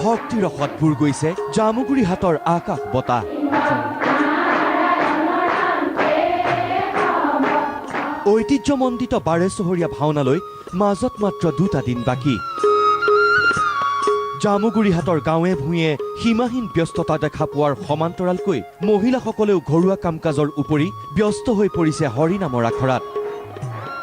ভক্তিৰ ৰসত বুৰ গৈছে জামুগুৰি হাটৰ আকাশ বতাহ। ঐতিহ্যমণ্ডিত 12 চহৰীয়া ভাওনালৈ মাজত মাত্ৰ 2টা দিন বাকী। জামুগুৰি হাটৰ গাঁৱে ভূঞে সীমাহীন ব্যস্ততা দেখা পোৱাৰ সমান্তৰালকৈ মহিলাসকলেও ঘৰুৱা কাম কাজৰ উপৰি ব্যস্ত হৈ পৰিছে হৰিনামৰ আখৰাত।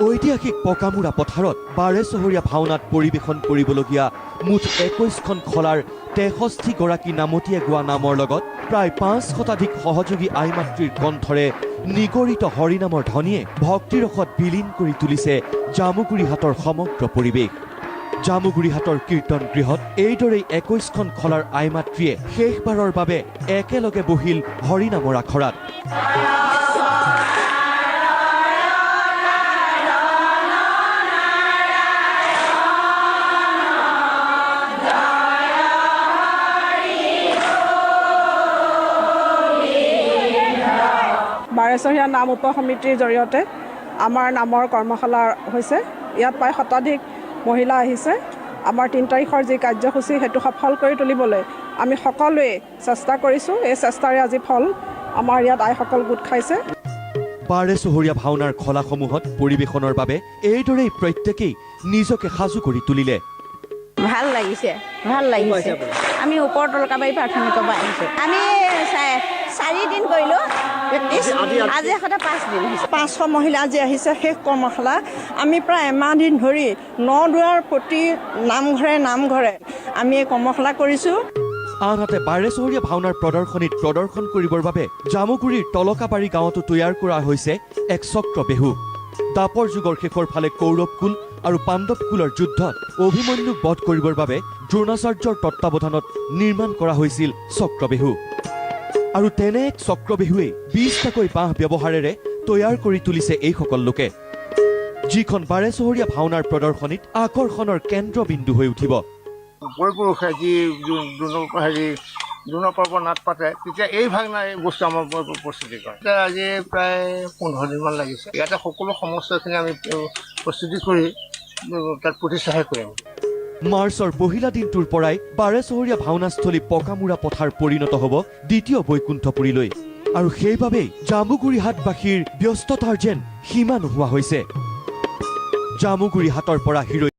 ঐতিহাসিক পকামুৰা পথাৰত 12 চহৰীয়া ভাওনাত পৰিৱেশন কৰিবলগীয়া মুঠ 21খন খলাৰ 63গৰাকী নামতীয়ে গোৱা নামৰ লগত প্ৰায় 5 শতাধিক সহযোগী আই মাতৃৰ কণ্ঠৰে নিগৰিত হৰিনামৰ ধ্বনিয়ে ভক্তিৰসত বিলীন কৰি তুলিছে জামুগুৰি হাটৰ সমগ্ৰ পৰিৱেশ। জামুগুৰি হাটৰ কীৰ্তন গৃহত এইদৰেই 21খন খলাৰ আই মাতৃয়ে শেষবাৰৰ বাবে একেলগে বহিল হৰিনামৰ আখৰাত। বাৰেচহৰীয়া নাম উপ সমিতিৰ জৰিয়তে আমাৰ নামৰ কৰ্মশালা হৈছে। ইয়াত প্ৰায় শতাধিক মহিলা আহিছে। আমাৰ 3 তাৰিখৰ যি কাৰ্যসূচী সেইটো সফল কৰি তুলিবলৈ আমি সকলোৱে চেষ্টা কৰিছোঁ। এই চেষ্টাৰে আজি ফল আমাৰ ইয়াত আইসকল গোট খাইছে। 12 চহৰীয়া ভাওনাৰ খলাসমূহত পৰিৱেশনৰ বাবে এইদৰেই প্ৰত্যেকেই নিজকে সাজু কৰি তুলিলে। ভাল লাগিছে, ভাল লাগিছে। আমি ওপৰ তলকাবাৰী প্ৰাথমিকৰ পৰা আহিছোঁ। আমি 4 দিন কৰিলোঁ, আজি এখতে 5 দিন। 500 মহিলা আজি আহিছে শেষ কৰ্মশালা। আমি প্ৰায় এমাহ দিন ধৰি 9 দুৱাৰ প্ৰতি নামঘৰে আমি এই কৰ্মশালা কৰিছোঁ। আনহাতে 12 চহৰীয়া ভাওনাৰ প্ৰদৰ্শনীত প্ৰদৰ্শন কৰিবৰ বাবে জামুগুৰিৰ তলকাবাৰী গাঁৱতো তৈয়াৰ কৰা হৈছে এক চক্ৰ বেহু। দাপৰ যুগৰ শেষৰ ফালে কৌৰৱ কুল আৰু পাণ্ডৱ কুলৰ যুদ্ধত অভিমন্যুক বধ কৰিবৰ বাবে দ্ৰোণাচাৰ্যৰ তত্বাৱধানত নিৰ্মাণ কৰা হৈছিল চক্ৰবেহু। আৰু তেনে এক চক্ৰবেহুৱেই 20টাকৈ বাঁহ ব্যৱহাৰেৰে তৈয়াৰ কৰি তুলিছে এইসকল লোকে, যিখন 12 চহৰীয়া ভাওনাৰ প্ৰদৰ্শনীত আকৰ্ষণৰ কেন্দ্ৰবিন্দু হৈ উঠিব। পৰিপুৰুষে যি দ্ৰোণ পৰ্ব নাট পাতে, তেতিয়া এই ভাওনা এই বস্তু আমাৰ প্ৰস্তুতি কৰে। এতিয়া আজি প্ৰায় 15 দিনমান লাগিছে। ইয়াতে সকলো সমস্যাখিনি আমি প্ৰস্তুতি কৰি তাত প্ৰতিষ্ঠাহে কৰিম। মাৰ্চৰ পহিলা দিনটোৰ পৰাই 12 চহৰীয়া ভাওনাস্থলী পকামুৰা পথাৰ পৰিণত হ'ব দ্বিতীয় বৈকুণ্ঠপুৰীলৈ। আৰু সেইবাবেই জামুগুৰি হাটবাসীৰ ব্যস্ততাৰ যেন সীমা নোহোৱা হৈছে। জামুগুৰি হাটৰ পৰা হিৰৈ